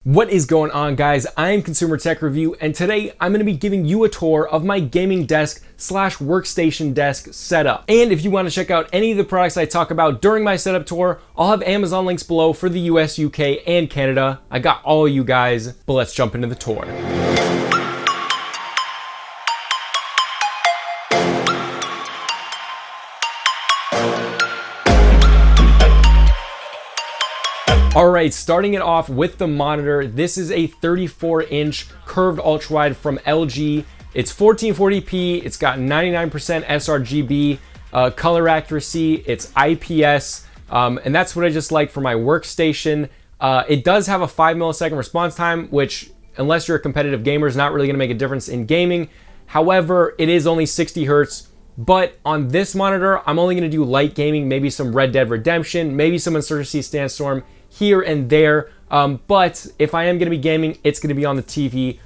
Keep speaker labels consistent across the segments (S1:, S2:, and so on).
S1: What is going on, guys? I am Consumer Tech Review, and today I'm going to be giving you a tour of my gaming desk slash workstation desk setup. And if you want to check out any of the products I talk about during my setup tour, I'll have Amazon links below for the US, UK, and Canada. I got all of you guys, but let's jump into the tour. Alright, starting it off with the monitor. This is a 34-inch curved ultrawide from LG. It's 1440p, it's got 99% sRGB color accuracy, it's IPS, and that's what I just like for my workstation. It does have a 5 millisecond response time, which, unless you're a competitive gamer, is not really going to make a difference in gaming. However, it is only 60 hertz. But on this monitor, I'm only going to do light gaming, maybe some Red Dead Redemption, maybe some Insurgency Sandstorm here and there. But if I am going to be gaming, it's going to be on the TV.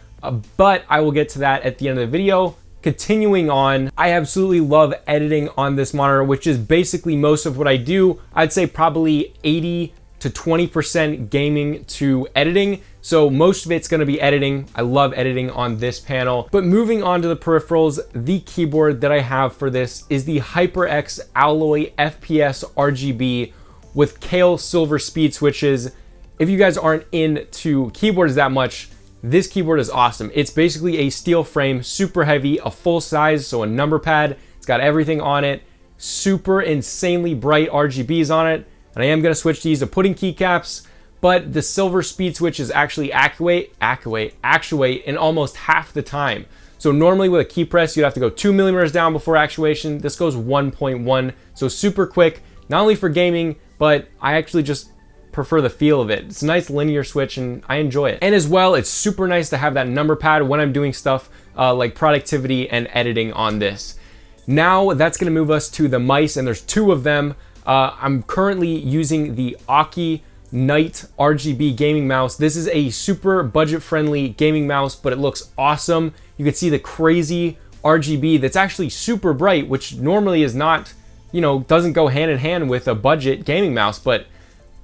S1: But I will get to that at the end of the video. Continuing on, I absolutely love editing on this monitor, which is basically most of what I do. I'd say probably 80 to 20% gaming to editing. So most of it's going to be editing. I love editing on this panel. But moving on to the peripherals, the keyboard that I have for this is the HyperX Alloy FPS RGB with Kale silver speed switches. If you guys aren't into keyboards that much, this keyboard is awesome. It's basically a steel frame, super heavy, a full size, so a number pad. It's got everything on it, super insanely bright RGBs on it. And I am going to switch these to pudding keycaps, but the silver speed switch is actually actuate in almost half the time. So normally with a key press, you'd have to go 2 millimeters down before actuation. This goes 1.1, so super quick, not only for gaming, but I actually just prefer the feel of it. It's a nice linear switch and I enjoy it. And as well, it's super nice to have that number pad when I'm doing stuff like productivity and editing on this. Now that's going to move us to the mice, and there's two of them. I'm currently using the Aukey Night RGB gaming mouse. This is a super budget-friendly gaming mouse, but it looks awesome. You can see the crazy RGB that's actually super bright, which normally is not, doesn't go hand in hand with a budget gaming mouse, but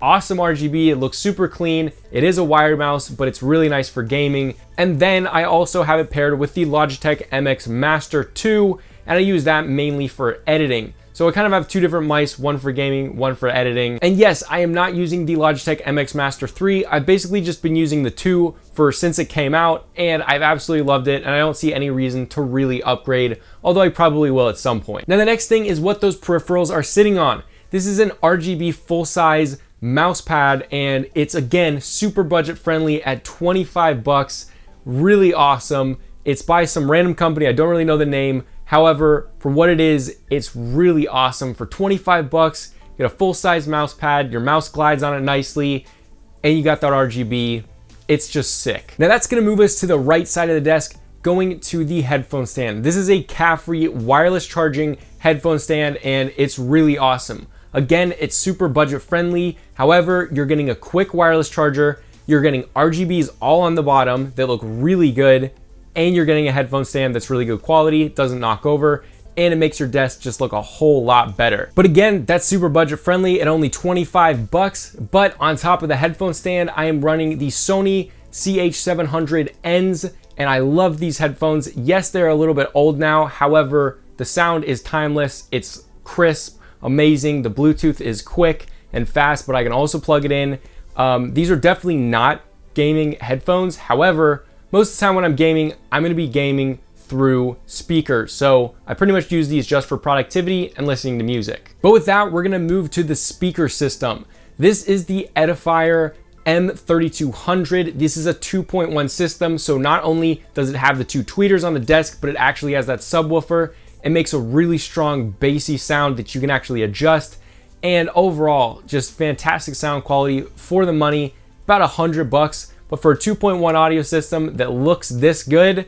S1: awesome RGB. It looks super clean. It is a wired mouse, but it's really nice for gaming. And then I also have it paired with the Logitech MX Master 2, and I use that mainly for editing. So I kind of have two different mice, one for gaming, one for editing. And yes, I am not using the Logitech MX Master 3. I've basically just been using the 2 since it came out, and I've absolutely loved it, and I don't see any reason to really upgrade, although I probably will at some point. Now the next thing is what those peripherals are sitting on. This is an RGB full-size mouse pad, and it's again super budget friendly at 25 bucks. Really awesome. It's by some random company, I don't really know the name. However, for what it is, it's really awesome. For 25 bucks, you get a full-size mouse pad, your mouse glides on it nicely, and you got that RGB. It's just sick. Now that's gonna move us to the right side of the desk, going to the headphone stand. This is a CAF-free wireless charging headphone stand, and it's really awesome. Again, it's super budget friendly. However, you're getting a quick wireless charger, you're getting RGBs all on the bottom that look really good, and you're getting a headphone stand that's really good quality, it doesn't knock over, and it makes your desk just look a whole lot better. But again, that's super budget friendly at only 25 bucks. But on top of the headphone stand, I am running the Sony CH700Ns, and I love these headphones. Yes, they're a little bit old now. However, the sound is timeless. It's crisp, amazing. The Bluetooth is quick and fast, but I can also plug it in. These are definitely not gaming headphones. However, most of the time when I'm gaming, I'm going to be gaming through speakers. So I pretty much use these just for productivity and listening to music. But with that, we're going to move to the speaker system. This is the Edifier M3200. This is a 2.1 system. So not only does it have the two tweeters on the desk, but it actually has that subwoofer. It makes a really strong bassy sound that you can actually adjust. And overall, just fantastic sound quality for the money, about 100 bucks. But for a 2.1 audio system that looks this good,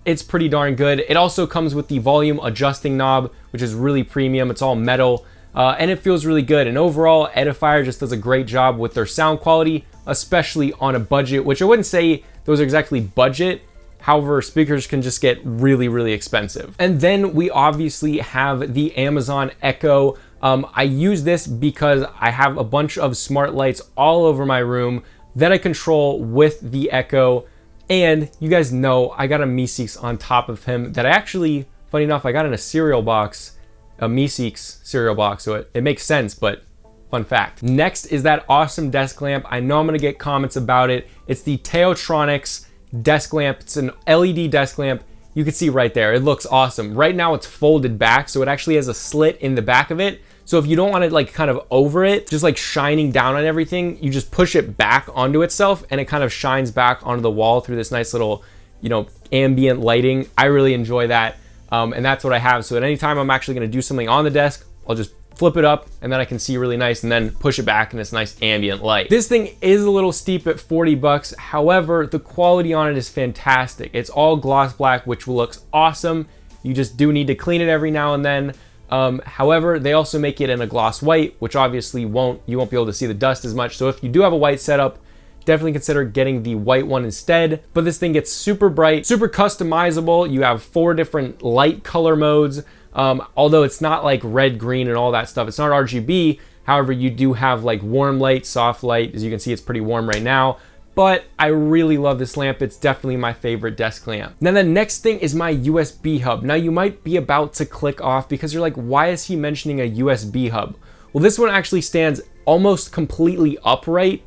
S1: it's pretty darn good. It also comes with the volume adjusting knob, which is really premium. It's all metal, and it feels really good. And overall, Edifier just does a great job with their sound quality, especially on a budget, which I wouldn't say those are exactly budget. However, speakers can just get really, really expensive. And then we obviously have the Amazon Echo. I use this because I have a bunch of smart lights all over my room. that I control with the Echo. And you guys know I got a Meeseeks on top of him that I actually, funny enough, I got in a cereal box, a Meeseeks cereal box, so it makes sense, but fun fact. Next is that awesome desk lamp. I know I'm gonna get comments about it. It's the TaoTronics desk lamp. It's an LED desk lamp. You can see right there, it looks awesome. Right now it's folded back, so it actually has a slit in the back of it. So if you don't want it like kind of over it, just like shining down on everything, you just push it back onto itself and it kind of shines back onto the wall through this nice little, you know, ambient lighting. I really enjoy that. And that's what I have. So at any time I'm actually gonna do something on the desk, I'll just flip it up and then I can see really nice and then push it back in this nice ambient light. This thing is a little steep at 40 bucks. However, the quality on it is fantastic. It's all gloss black, which looks awesome. You just do need to clean it every now and then. However, they also make it in a gloss white, which obviously you won't be able to see the dust as much. So if you do have a white setup, definitely consider getting the white one instead. But this thing gets super bright, super customizable. You have 4 different light color modes. Although it's not like red, green, and all that stuff. It's not RGB. However, you do have like warm light, soft light. As you can see, it's pretty warm right now. But I really love this lamp. It's definitely my favorite desk lamp. Now the next thing is my USB hub. Now you might be about to click off because you're like, why is he mentioning a USB hub? Well, this one actually stands almost completely upright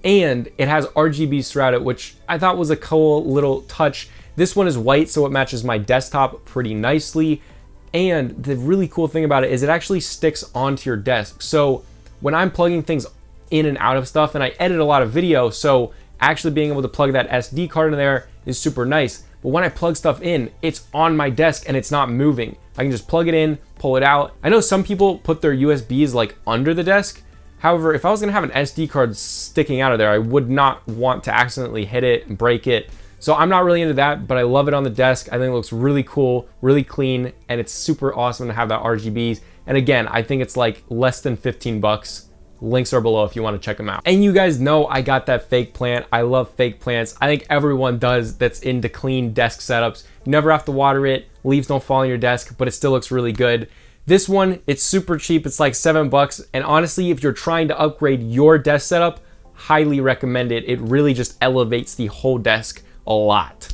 S1: and it has RGBs throughout it, which I thought was a cool little touch. This one is white, so it matches my desktop pretty nicely. And the really cool thing about it is it actually sticks onto your desk. So when I'm plugging things in and out of stuff, and I edit a lot of video, so actually being able to plug that SD card in there is super nice. But when I plug stuff in, it's on my desk and it's not moving. I can just plug it in, pull it out. I know some people put their USBs like under the desk. However, if I was gonna have an SD card sticking out of there, I would not want to accidentally hit it and break it. So I'm not really into that, but I love it on the desk. I think it looks really cool, really clean, and it's super awesome to have that RGBs. And again, I think it's like less than 15 bucks. Links are below if you want to check them out. And you guys know I got that fake plant. I love fake plants. I think everyone does that's into clean desk setups. You never have to water it. Leaves don't fall on your desk, but it still looks really good. This one, it's super cheap. It's like 7 bucks. And honestly, if you're trying to upgrade your desk setup, highly recommend it. It really just elevates the whole desk a lot.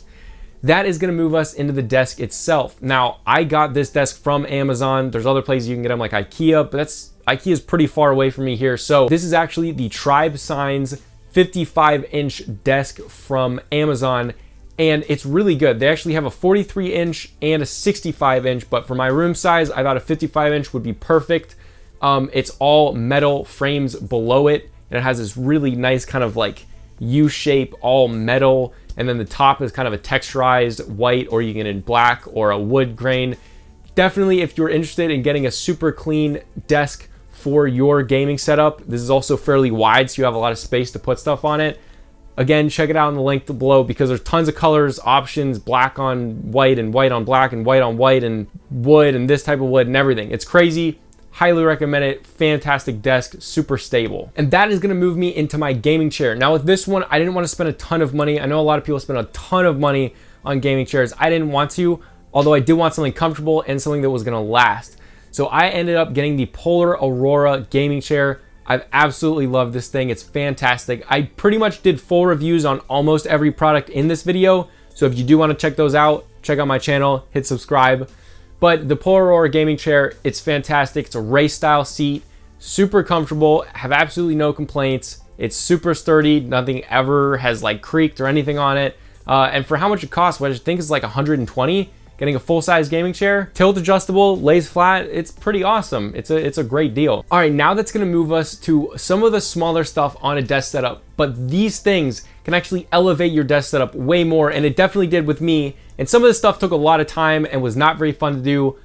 S1: That is gonna move us into the desk itself. Now, I got this desk from Amazon. There's other places you can get them like IKEA, but IKEA is pretty far away from me here. So this is actually the Tribe Signs 55-inch desk from Amazon, and it's really good. They actually have a 43-inch and a 65-inch, but for my room size, I thought a 55-inch would be perfect. It's all metal frames below it, and it has this really nice kind of like U-shape, all metal, and then the top is kind of a texturized white, or you can get in black or a wood grain. Definitely, if you're interested in getting a super clean desk for your gaming setup, this is also fairly wide, so you have a lot of space to put stuff on it. Again, check it out in the link below because there's tons of colors, options, black on white and white on black and white on white and wood and this type of wood and everything. It's crazy. Highly recommend it. Fantastic desk, super stable. And that is gonna move me into my gaming chair. Now with this one, I didn't wanna spend a ton of money. I know a lot of people spend a ton of money on gaming chairs. I didn't want to, although I did want something comfortable and something that was gonna last. So I ended up getting the Polar Aurora gaming chair. I've absolutely loved this thing. It's fantastic. I pretty much did full reviews on almost every product in this video. So if you do wanna check those out, check out my channel, hit subscribe. But the Polar Aurora gaming chair, it's fantastic. It's a race style seat, super comfortable, have absolutely no complaints. It's super sturdy. Nothing ever has like creaked or anything on it. And for how much it costs, which I think is like 120, getting a full-size gaming chair, tilt adjustable, lays flat, it's pretty awesome. It's a great deal. All right, now that's gonna move us to some of the smaller stuff on a desk setup, but these things can actually elevate your desk setup way more, and it definitely did with me. And some of this stuff took a lot of time and was not very fun to do,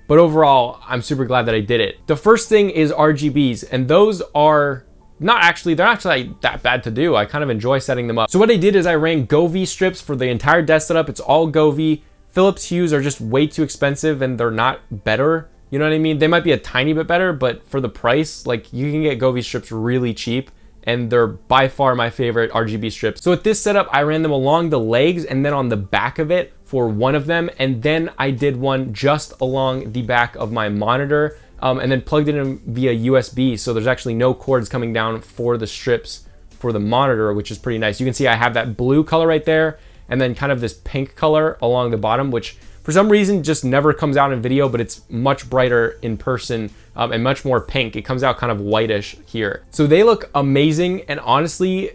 S1: but overall, I'm super glad that I did it. The first thing is RGBs, and those are they're not actually that bad to do. I kind of enjoy setting them up. So what I did is I ran Govee strips for the entire desk setup. It's all Govee. Philips hues are just way too expensive and they're not better. You know what I mean? They might be a tiny bit better, but for the price, like you can get Govee strips really cheap, and they're by far my favorite RGB strips. So with this setup, I ran them along the legs and then on the back of it for one of them, and then I did one just along the back of my monitor, and then plugged it in via USB, so there's actually no cords coming down for the strips for the monitor, which is pretty nice. You can see I have that blue color right there, and then kind of this pink color along the bottom, which for some reason just never comes out in video, but it's much brighter in person and much more pink. It comes out kind of whitish here. So they look amazing, and honestly,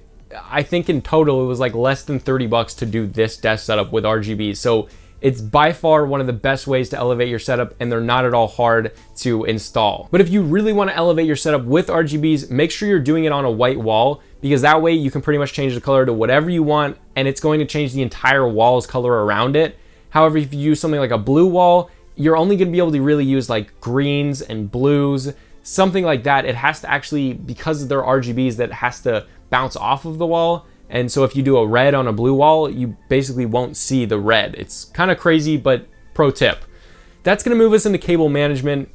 S1: I think in total it was like less than 30 bucks to do this desk setup with RGB. So it's by far one of the best ways to elevate your setup, and they're not at all hard to install. But if you really want to elevate your setup with RGBs, make sure you're doing it on a white wall, because that way you can pretty much change the color to whatever you want, and it's going to change the entire wall's color around it. However, if you use something like a blue wall, you're only going to be able to really use like greens and blues, something like that. It has to actually, because they're RGBs, that has to bounce off of the wall. And so if you do a red on a blue wall, you basically won't see the red. It's kind of crazy, but pro tip. That's going to move us into cable management.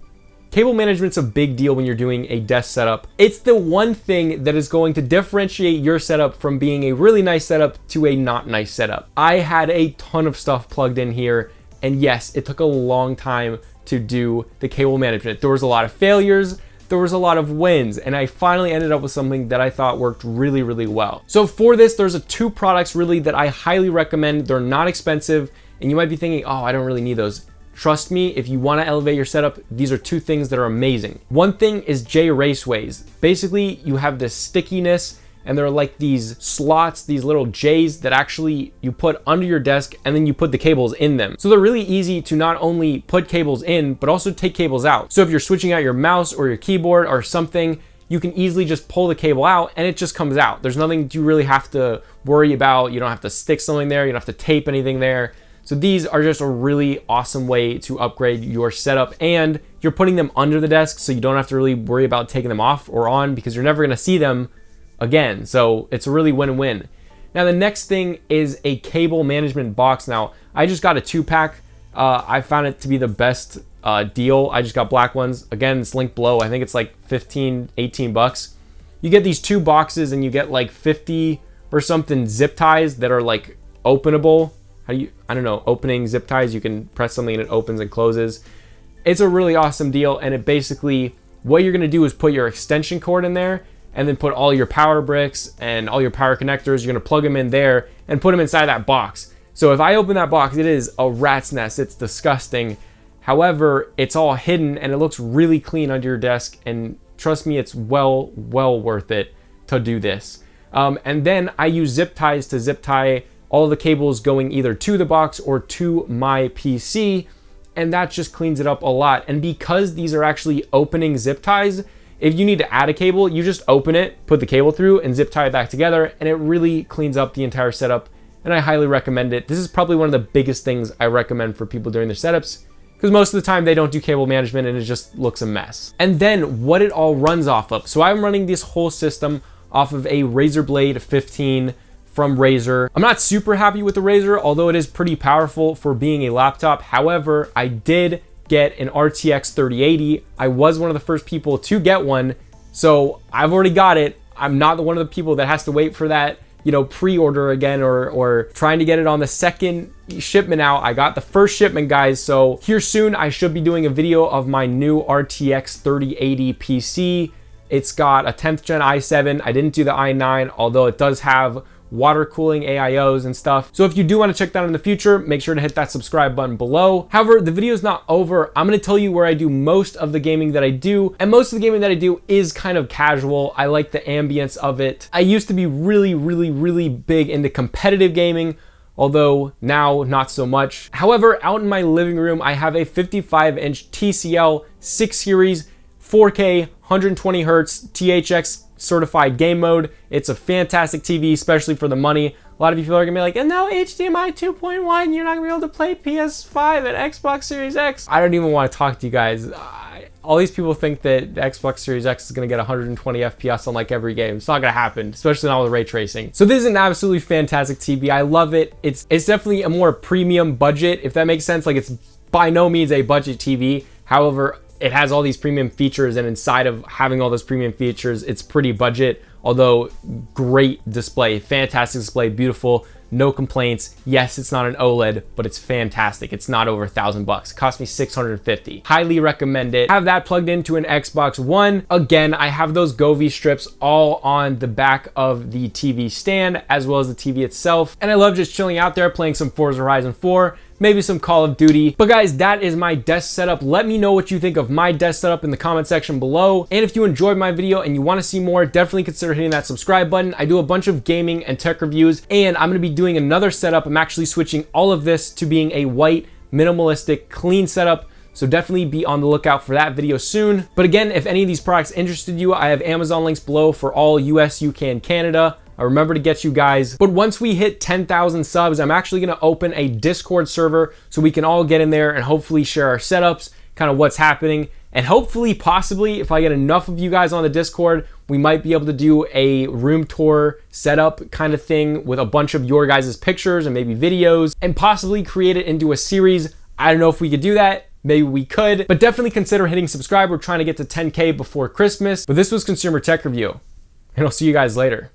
S1: Cable management's a big deal when you're doing a desk setup. It's the one thing that is going to differentiate your setup from being a really nice setup to a not nice setup. I had a ton of stuff plugged in here, and yes, it took a long time to do the cable management. There was a lot of failures, there was a lot of wins, and I finally ended up with something that I thought worked really, really well. So for this, there's two products really that I highly recommend. They're not expensive, and you might be thinking, oh, I don't really need those. Trust me, if you want to elevate your setup, these are two things that are amazing. One thing is J Raceways. Basically, you have this stickiness, and they're like these slots, these little J's that actually you put under your desk, and then you put the cables in them. So they're really easy to not only put cables in, but also take cables out. So if you're switching out your mouse or your keyboard or something, you can easily just pull the cable out and it just comes out. There's nothing you really have to worry about. You don't have to stick something there. You don't have to tape anything there. So these are just a really awesome way to upgrade your setup, and you're putting them under the desk, so you don't have to really worry about taking them off or on, because you're never gonna see them again. So it's a really win-win. Now the next thing is a cable management box. Now I just got a 2-pack. I found it to be the best deal. I just got black ones. Again, it's linked below. I think it's like 15, 18 bucks. You get these 2 boxes and you get like 50 or something zip ties that are like openable. I don't know, opening zip ties. You can press something and it opens and closes. It's a really awesome deal, and it basically, what you're gonna do is put your extension cord in there, and then put all your power bricks and all your power connectors. You're gonna plug them in there and put them inside that box. So if I open that box, it is a rat's nest. It's disgusting. However, it's all hidden and it looks really clean under your desk, and trust me, it's well worth it to do this. And then I use zip ties to zip tie all the cables going either to the box or to my PC, and that just cleans it up a lot. And because these are actually opening zip ties, if you need to add a cable, you just open it, put the cable through, and zip tie it back together, and it really cleans up the entire setup, and I highly recommend it. This is probably one of the biggest things I recommend for people doing their setups, because most of the time they don't do cable management and it just looks a mess. And then what it all runs off of. So I'm running this whole system off of a Razer Blade 15 from Razer. I'm not super happy with the Razer, although it is pretty powerful for being a laptop. However, I did get an RTX 3080. I was one of the first people to get one, so I've already got it. I'm not one of the people that has to wait for that, you know, pre-order again or trying to get it on the second shipment out. I got the first shipment, guys, so here soon I should be doing a video of my new RTX 3080 PC. It's got a 10th gen i7. I didn't do the i9, although it does have water cooling AIOs and stuff. So if you do want to check that out in the future, make sure to hit that subscribe button below. However, the video is not over. I'm going to tell you where I do most of the gaming that I do, and most of the gaming that I do is kind of casual. I like the ambience of it. I used to be really big into competitive gaming, although now not so much. However, out in my living room, I have a 55-inch TCL 6 Series 4K 120 hertz THX certified game mode. It's a fantastic TV, especially for the money. A lot of you people are gonna be like, and now HDMI 2.1, you're not gonna be able to play PS5 and Xbox Series X. I don't even want to talk to you guys. All these people think that the Xbox Series X is gonna get 120 FPS on like every game. It's not gonna happen, especially not with ray tracing. So this is an absolutely fantastic TV. I love it. It's definitely a more premium budget, if that makes sense. Like, it's by no means a budget TV. However, it has all these premium features, and inside of having all those premium features, it's pretty budget. although great display, fantastic display, beautiful, no complaints. Yes, it's not an OLED, but it's fantastic. It's not over $1,000. It cost me $650. Highly recommend it. Have that plugged into an Xbox One. Again, I have those Govee strips all on the back of the TV stand, as well as the TV itself. And I love just chilling out there, playing some Forza Horizon 4, maybe some Call of Duty. But guys, that is my desk setup. Let me know what you think of my desk setup in the comment section below. And if you enjoyed my video and you want to see more, definitely consider hitting that subscribe button. I do a bunch of gaming and tech reviews, and I'm going to be doing another setup. I'm actually switching all of this to being a white, minimalistic, clean setup. So definitely be on the lookout for that video soon. But again, if any of these products interested you, I have Amazon links below for all US, UK, and Canada. I remember to get you guys. But once we hit 10,000 subs, I'm actually gonna open a Discord server so we can all get in there and hopefully share our setups, kind of what's happening. And hopefully, possibly, if I get enough of you guys on the Discord, we might be able to do a room tour setup kind of thing with a bunch of your guys' pictures and maybe videos, and possibly create it into a series. I don't know if we could do that. Maybe we could, but definitely consider hitting subscribe. We're trying to get to 10K before Christmas. But this was Consumer Tech Review, and I'll see you guys later.